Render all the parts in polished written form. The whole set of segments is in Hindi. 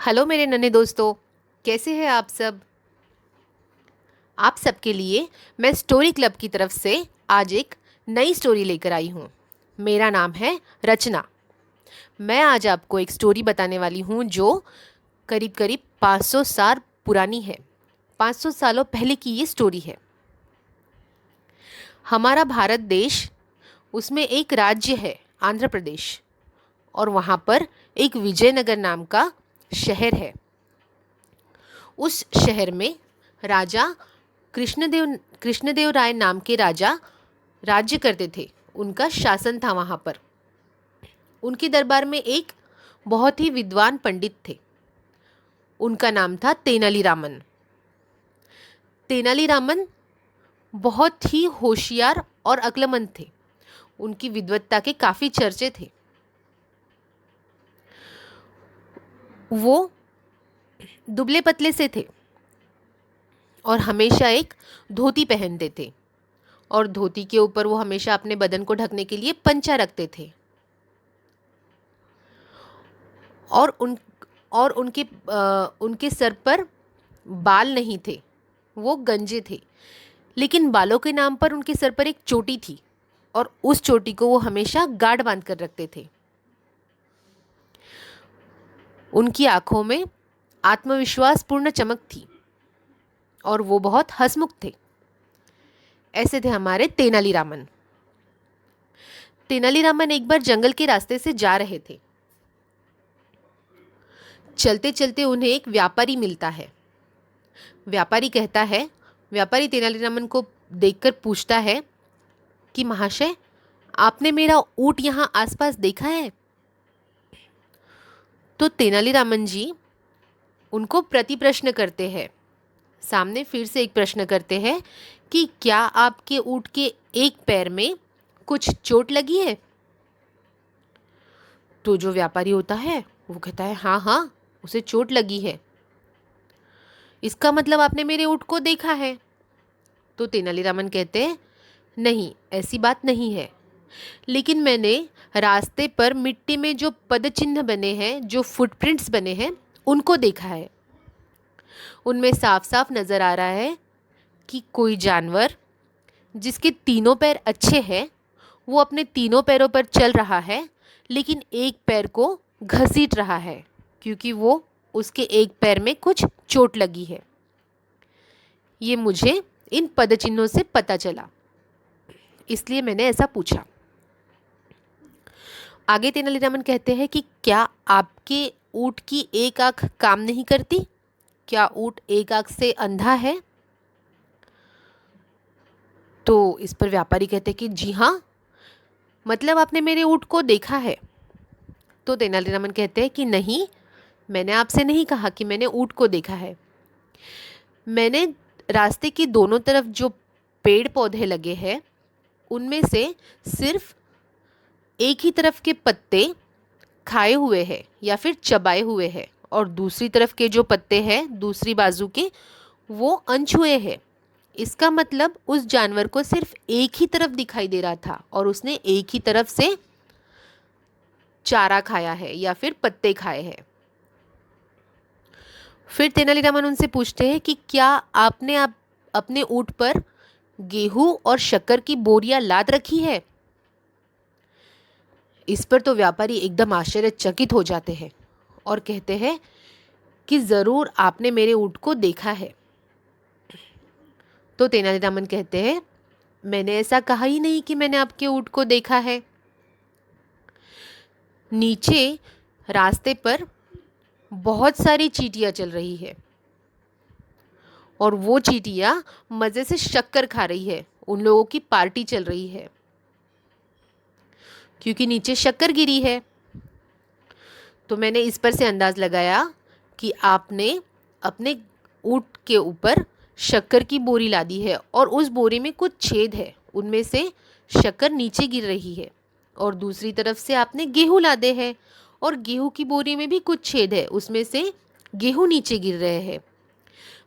हेलो मेरे नन्हे दोस्तों, कैसे हैं आप सब। आप सबके लिए मैं स्टोरी क्लब की तरफ से आज एक नई स्टोरी लेकर आई हूँ। मेरा नाम है रचना। मैं आज आपको एक स्टोरी बताने वाली हूँ जो करीब करीब 500 साल पुरानी है। 500 सालों पहले की ये स्टोरी है। हमारा भारत देश, उसमें एक राज्य है आंध्र प्रदेश, और वहाँ पर एक विजयनगर नाम का शहर है। उस शहर में राजा कृष्णदेव राय नाम के राजा राज्य करते थे। उनका शासन था वहाँ पर। उनके दरबार में एक बहुत ही विद्वान पंडित थे। उनका नाम था तेनालीरामन। तेनालीरामन बहुत ही होशियार और अक्लमंद थे। उनकी विद्वत्ता के काफ़ी चर्चे थे। वो दुबले पतले से थे और हमेशा एक धोती पहनते थे, और धोती के ऊपर वो हमेशा अपने बदन को ढकने के लिए पंचा रखते थे। और उन और उनके सर पर बाल नहीं थे, वो गंजे थे। लेकिन बालों के नाम पर उनके सर पर एक चोटी थी, और उस चोटी को वो हमेशा गाढ़ बांध कर रखते थे। उनकी आंखों में आत्मविश्वास पूर्ण चमक थी, और वो बहुत हंसमुख थे। ऐसे थे हमारे तेनालीरामन। तेनालीरामन एक बार जंगल के रास्ते से जा रहे थे। चलते चलते उन्हें एक व्यापारी मिलता है। व्यापारी तेनालीरामन को देखकर पूछता है कि महाशय, आपने मेरा ऊँट यहाँ आसपास देखा है? तो तेनालीरामन जी उनको प्रति प्रश्न करते हैं। सामने फिर से एक प्रश्न करते हैं कि क्या आपके ऊँट के एक पैर में कुछ चोट लगी है? तो जो व्यापारी होता है वो कहता है, हाँ हाँ, उसे चोट लगी है। इसका मतलब आपने मेरे ऊँट को देखा है? तो तेनालीरामन कहते हैं, नहीं, ऐसी बात नहीं है। लेकिन मैंने रास्ते पर मिट्टी में जो पदचिन्ह बने हैं, जो फुटप्रिंट्स बने हैं, उनको देखा है। उनमें साफ साफ नज़र आ रहा है कि कोई जानवर जिसके तीनों पैर अच्छे हैं, वो अपने तीनों पैरों पर चल रहा है, लेकिन एक पैर को घसीट रहा है, क्योंकि वो उसके एक पैर में कुछ चोट लगी है। ये मुझे इन पदचिन्हों से पता चला, इसलिए मैंने ऐसा पूछा। आगे तेनालीरामन कहते हैं कि क्या आपके ऊँट की एक आंख काम नहीं करती? क्या ऊँट एक आंख से अंधा है? तो इस पर व्यापारी कहते हैं कि जी हाँ, मतलब आपने मेरे ऊँट को देखा है? तो तेनालीरामन कहते हैं कि नहीं, मैंने आपसे नहीं कहा कि मैंने ऊँट को देखा है। मैंने रास्ते की दोनों तरफ जो पेड़ पौधे लगे हैं, उनमें से सिर्फ एक ही तरफ के पत्ते खाए हुए हैं या फिर चबाए हुए हैं, और दूसरी तरफ के जो पत्ते हैं, दूसरी बाजू के, वो अनछुए हैं। इसका मतलब उस जानवर को सिर्फ एक ही तरफ दिखाई दे रहा था, और उसने एक ही तरफ से चारा खाया है या फिर पत्ते खाए हैं। फिर तेनालीरामन उनसे पूछते हैं कि क्या आपने अपने ऊँट पर गेहूं और शक्कर की बोरियां लाद रखी है? इस पर तो व्यापारी एकदम आश्चर्यचकित हो जाते हैं और कहते हैं कि ज़रूर आपने मेरे ऊँट को देखा है। तो तेनालीरामन कहते हैं, मैंने ऐसा कहा ही नहीं कि मैंने आपके ऊँट को देखा है। नीचे रास्ते पर बहुत सारी चींटियाँ चल रही है, और वो चींटियाँ मज़े से शक्कर खा रही है। उन लोगों की पार्टी चल रही है, क्योंकि नीचे शक्कर गिरी है। तो मैंने इस पर से अंदाज़ लगाया कि आपने अपने ऊँट के ऊपर शक्कर की बोरी लादी है, और उस बोरी में कुछ छेद है, उनमें से शक्कर नीचे गिर रही है। और दूसरी तरफ से आपने गेहूँ लादे हैं, और गेहूँ की बोरी में भी कुछ छेद है, उसमें से गेहूँ नीचे गिर रहे हैं।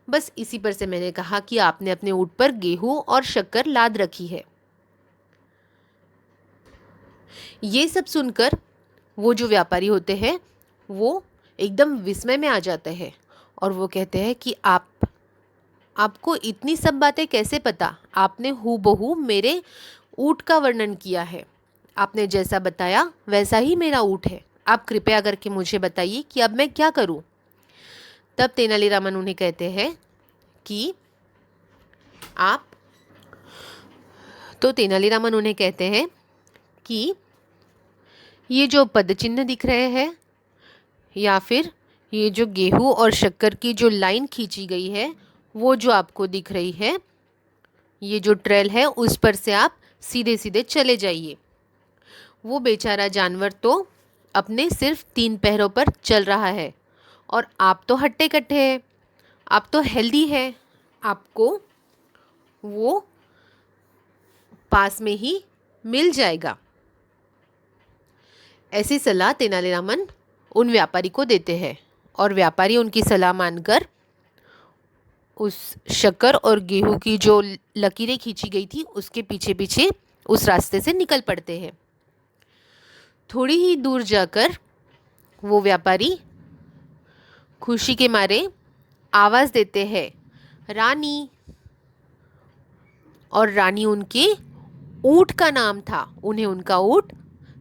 बस इसी पर से मैंने कहा कि आपने अपने ऊँट पर गेहूँ और शक्कर लाद रखी है। ये सब सुनकर वो जो व्यापारी होते हैं, वो एकदम विस्मय में आ जाते हैं और वो कहते हैं कि आपको इतनी सब बातें कैसे पता? आपने हूबहू मेरे ऊँट का वर्णन किया है। आपने जैसा बताया वैसा ही मेरा ऊँट है। आप कृपया करके मुझे बताइए कि अब मैं क्या करूं? तब तेनालीरामन उन्हें कहते हैं कि आप तो तेनालीरामन उन्हें कहते हैं कि ये जो पदचिन्ह दिख रहे हैं या फिर ये जो गेहूं और शक्कर की जो लाइन खींची गई है वो जो आपको दिख रही है, ये जो ट्रेल है उस पर से आप सीधे सीधे चले जाइए। वो बेचारा जानवर तो अपने सिर्फ 3 पैरों पर चल रहा है और आप तो हट्टे कट्टे हैं, आप तो हेल्दी है, आपको वो पास में ही मिल जाएगा। ऐसी सलाह तेनालीरामन उन व्यापारी को देते हैं और व्यापारी उनकी सलाह मानकर उस शक्कर और गेहूं की जो लकीरें खींची गई थी उसके पीछे पीछे उस रास्ते से निकल पड़ते हैं। थोड़ी ही दूर जाकर वो व्यापारी खुशी के मारे आवाज़ देते हैं, रानी। और रानी उनके ऊँट का नाम था। उन्हें उनका ऊँट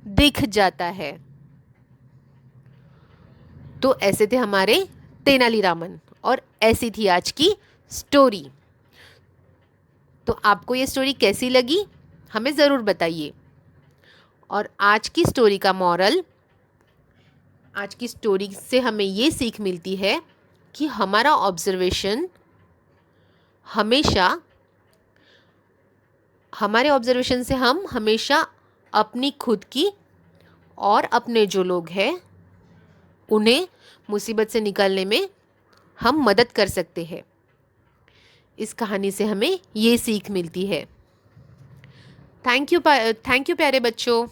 दिख जाता है। तो ऐसे थे हमारे तेनालीरामन और ऐसी थी आज की स्टोरी। तो आपको ये स्टोरी कैसी लगी हमें ज़रूर बताइए। और आज की स्टोरी का मॉरल, आज की स्टोरी से हमें ये सीख मिलती है कि हमारा ऑब्जर्वेशन हमेशा, हमारे ऑब्जर्वेशन से हम हमेशा अपनी खुद की और अपने जो लोग हैं उन्हें मुसीबत से निकालने में हम मदद कर सकते हैं। इस कहानी से हमें ये सीख मिलती है। थैंक यू प्यारे बच्चों।